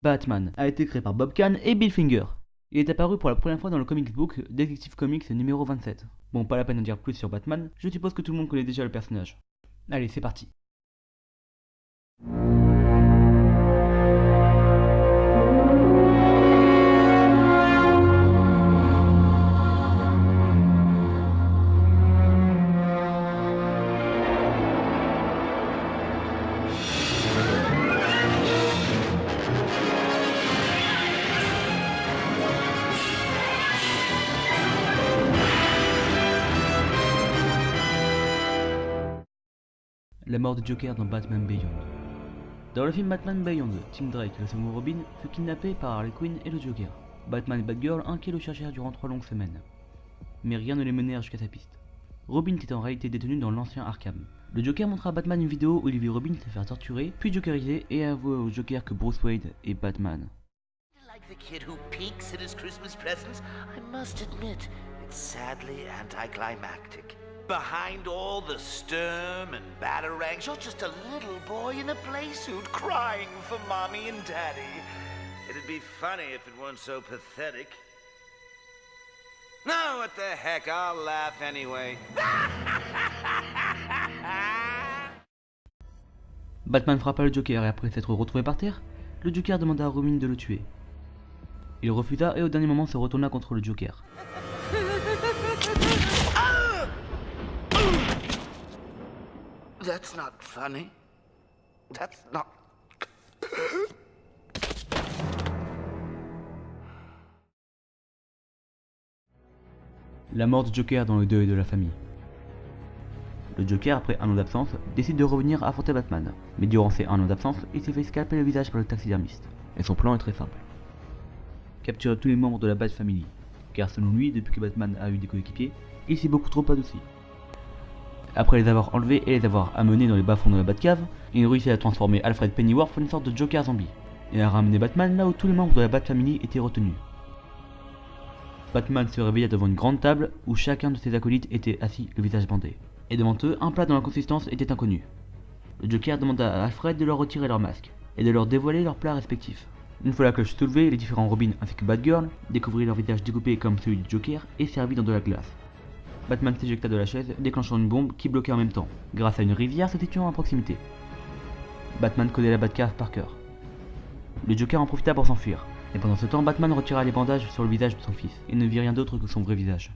Batman a été créé par Bob Kane et Bill Finger. Il est apparu pour la première fois dans le comic book Detective Comics numéro 27. Bon, pas la peine de dire plus sur Batman, je suppose que tout le monde connaît déjà le personnage. Allez, c'est parti. La mort de Joker dans Batman Beyond. Dans le film Batman Beyond, Tim Drake, le second Robin, fut kidnappé par Harley Quinn et le Joker. Batman et Batgirl inquiets le cherchèrent durant 3 longues semaines. Mais rien ne les menèrent jusqu'à sa piste. Robin était en réalité détenu dans l'ancien Arkham. Le Joker montra à Batman une vidéo où il vit Robin se faire torturer, puis jokeriser et avouer au Joker que Bruce Wayne est Batman. Like the kid who peeks at his Christmas presents, I must admit, it's sadly anticlimactic. Behind all the sturm and batarangs, you're just a little boy in a playsuit crying for mommy and daddy. It'd be funny if it weren't so pathetic. No, what the heck, I'll laugh anyway. Batman frappa le Joker et après s'être retrouvé par terre, le Joker demanda à Robin de le tuer. Il refusa et au dernier moment se retourna contre le Joker. That's not funny. That's not... La mort du Joker dans le deuil de la famille. Le Joker, après 1 an d'absence, décide de revenir affronter Batman. Mais durant ces 1 an d'absence, il s'est fait scalper le visage par le taxidermiste. Et son plan est très simple. Capturer tous les membres de la Bat Family. Car selon lui, depuis que Batman a eu des coéquipiers, il s'est beaucoup trop adouci. Après les avoir enlevés et les avoir amenés dans les bas-fonds de la Batcave, il réussit à transformer Alfred Pennyworth en une sorte de Joker zombie, et à ramener Batman là où tous les membres de la Bat Family étaient retenus. Batman se réveilla devant une grande table où chacun de ses acolytes était assis, le visage bandé. Et devant eux, un plat dont la consistance était inconnue. Le Joker demanda à Alfred de leur retirer leur masque, et de leur dévoiler leurs plats respectifs. Une fois la cloche soulevée, les différents Robins ainsi que Batgirl découvrirent leur visage découpé comme celui du Joker et servi dans de la glace. Batman s'éjecta de la chaise, déclenchant une bombe qui bloquait en même temps, grâce à une rivière se situant à proximité. Batman connaît la Batcave par cœur. Le Joker en profita pour s'enfuir, et pendant ce temps, Batman retira les bandages sur le visage de son fils, et ne vit rien d'autre que son vrai visage.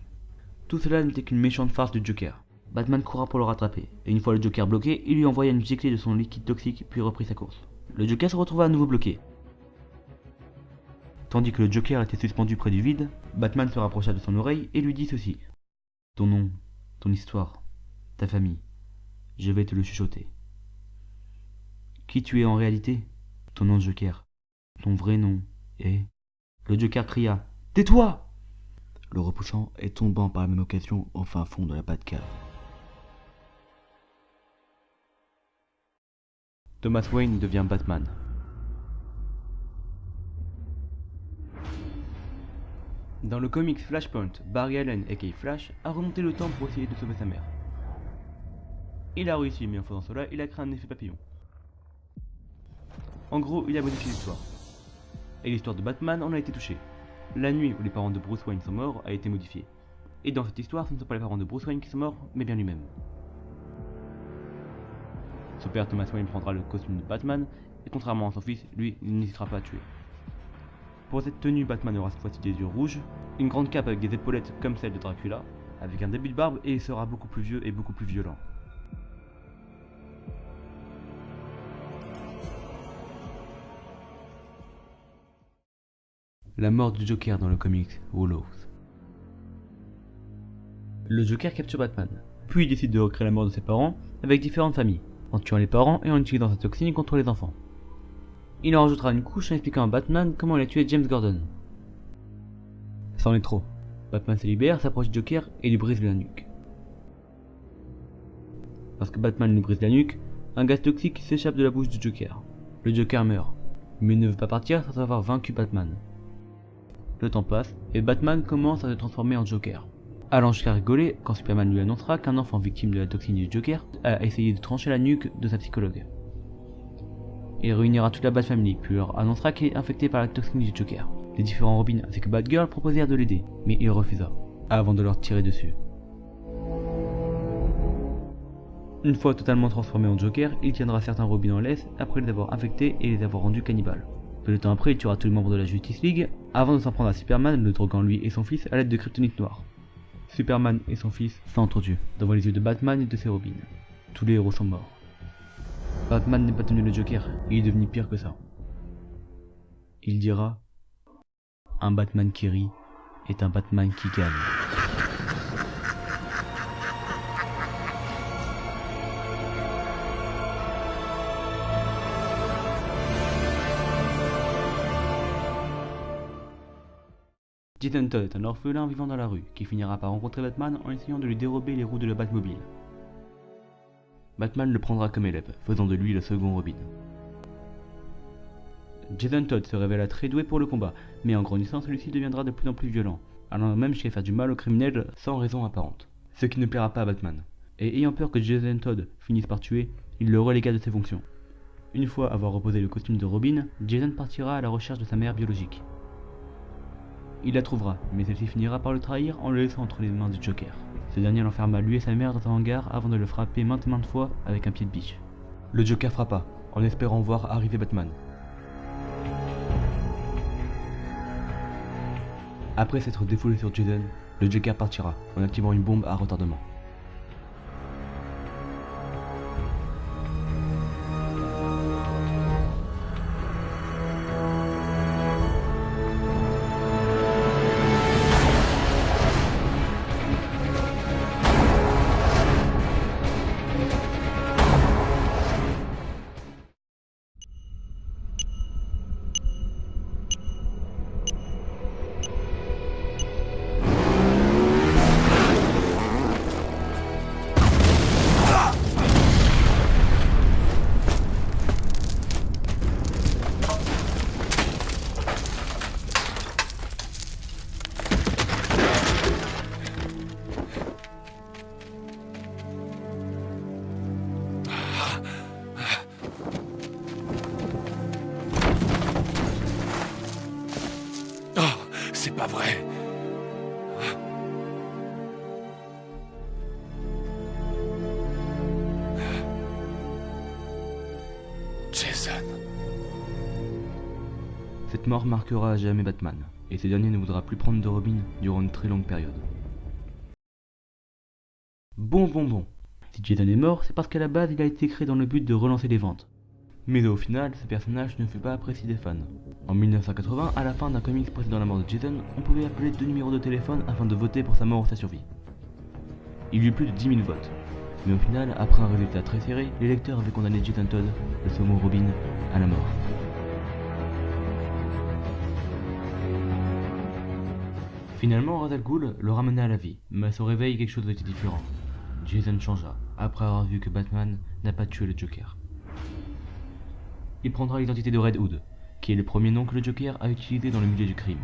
Tout cela n'était qu'une méchante farce du Joker. Batman courra pour le rattraper, et une fois le Joker bloqué, il lui envoya une giclée de son liquide toxique puis reprit sa course. Le Joker se retrouva à nouveau bloqué. Tandis que le Joker était suspendu près du vide, Batman se rapprocha de son oreille et lui dit ceci. Ton nom, ton histoire, ta famille, je vais te le chuchoter. Qui tu es en réalité? Ton nom Joker. Ton vrai nom est... Le Joker cria. Tais-toi! Le repoussant et tombant par la même occasion au fin fond de la Batcave. Thomas Wayne devient Batman. Dans le comics Flashpoint, Barry Allen aka Flash a remonté le temps pour essayer de sauver sa mère. Il a réussi, mais en faisant cela, il a créé un effet papillon. En gros, il a modifié l'histoire. Et l'histoire de Batman en a été touchée. La nuit où les parents de Bruce Wayne sont morts a été modifiée. Et dans cette histoire, ce ne sont pas les parents de Bruce Wayne qui sont morts, mais bien lui-même. Son père Thomas Wayne prendra le costume de Batman, et contrairement à son fils, lui, il n'hésitera pas à tuer. Pour cette tenue, Batman aura cette fois-ci des yeux rouges, une grande cape avec des épaulettes comme celle de Dracula, avec un début de barbe et il sera beaucoup plus vieux et beaucoup plus violent. La mort du Joker dans le comics Hollows. Le Joker capture Batman, puis il décide de recréer la mort de ses parents avec différentes familles, en tuant les parents et en utilisant sa toxine contre les enfants. Il en rajoutera une couche en expliquant à Batman comment il a tué James Gordon. C'en est trop. Batman se libère, s'approche du Joker et lui brise la nuque. Lorsque Batman lui brise la nuque, un gaz toxique s'échappe de la bouche du Joker. Le Joker meurt, mais il ne veut pas partir sans avoir vaincu Batman. Le temps passe et Batman commence à se transformer en Joker, allant jusqu'à rigoler quand Superman lui annoncera qu'un enfant victime de la toxine du Joker a essayé de trancher la nuque de sa psychologue. Il réunira toute la Bat Family, puis leur annoncera qu'il est infecté par la toxine du Joker. Les différents Robins ainsi que Batgirl proposèrent de l'aider, mais il refusa, avant de leur tirer dessus. Une fois totalement transformé en Joker, il tiendra certains Robins en laisse après les avoir infectés et les avoir rendus cannibales. Peu de temps après, il tuera tous les membres de la Justice League, avant de s'en prendre à Superman, le droguant lui et son fils à l'aide de kryptonite noire. Superman et son fils s'entretuent devant les yeux de Batman et de ses Robins. Tous les héros sont morts. Batman n'est pas devenu le Joker, il est devenu pire que ça. Il dira: un Batman qui rit est un Batman qui gagne. Jason Todd est un orphelin vivant dans la rue, qui finira par rencontrer Batman en essayant de lui dérober les roues de la Batmobile. Batman le prendra comme élève, faisant de lui le second Robin. Jason Todd se révéla très doué pour le combat, mais en grandissant celui-ci deviendra de plus en plus violent, allant même jusqu'à faire du mal aux criminels sans raison apparente, ce qui ne plaira pas à Batman. Et ayant peur que Jason Todd finisse par tuer, il le relégua de ses fonctions. Une fois avoir reposé le costume de Robin, Jason partira à la recherche de sa mère biologique. Il la trouvera, mais celle-ci finira par le trahir en le laissant entre les mains du Joker. Ce dernier l'enferma lui et sa mère dans un hangar avant de le frapper maintes fois avec un pied de biche. Le Joker frappa, en espérant voir arriver Batman. Après s'être défoulé sur Jason, le Joker partira, en activant une bombe à retardement. C'est pas vrai. Jason. Cette mort marquera à jamais Batman, et ce dernier ne voudra plus prendre de Robin durant une très longue période. Bon. Si Jason est mort, c'est parce qu'à la base il a été créé dans le but de relancer les ventes. Mais au final, ce personnage ne fut pas apprécié des fans. En 1980, à la fin d'un comics précédant la mort de Jason, on pouvait appeler 2 numéros de téléphone afin de voter pour sa mort ou sa survie. Il y eut plus de 10 000 votes. Mais au final, après un résultat très serré, les lecteurs avaient condamné Jason Todd, le second Robin, à la mort. Finalement, Ra's al Ghul le ramena à la vie, mais à son réveil, quelque chose était différent. Jason changea, après avoir vu que Batman n'a pas tué le Joker. Il prendra l'identité de Red Hood, qui est le premier nom que le Joker a utilisé dans le milieu du crime.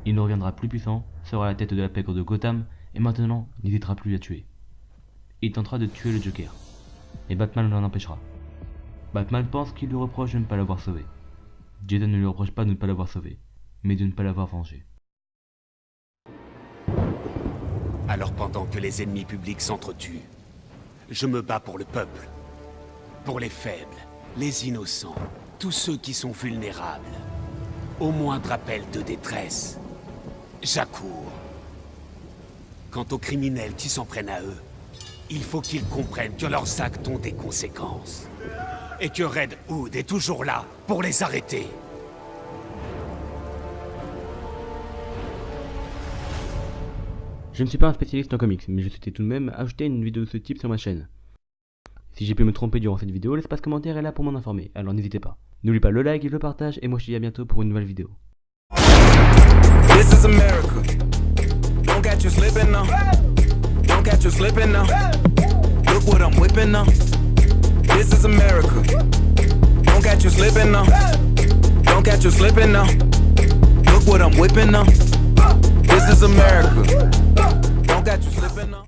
Il ne reviendra plus puissant, sera à la tête de la pègre de Gotham, et maintenant n'hésitera plus à tuer. Il tentera de tuer le Joker, et Batman l'en empêchera. Batman pense qu'il lui reproche de ne pas l'avoir sauvé. Jason ne lui reproche pas de ne pas l'avoir sauvé, mais de ne pas l'avoir vengé. Alors pendant que les ennemis publics s'entretuent, je me bats pour le peuple, pour les faibles, les innocents, tous ceux qui sont vulnérables. Au moindre appel de détresse, j'accours. Quant aux criminels qui s'en prennent à eux, il faut qu'ils comprennent que leurs actes ont des conséquences. Et que Red Hood est toujours là pour les arrêter. Je ne suis pas un spécialiste en comics, mais je souhaitais tout de même ajouter une vidéo de ce type sur ma chaîne. Si j'ai pu me tromper durant cette vidéo, l'espace commentaire est là pour m'en informer, alors n'hésitez pas. N'oublie pas le like et le partage, et moi je te dis à bientôt pour une nouvelle vidéo. This is America. Don't catch you slipping now. Don't catch you slipping now. Look what I'm whipping now. This is America. Don't catch you slipping now. Don't catch you slipping now. Look what I'm whipping now. This is America. Don't catch you slipping now.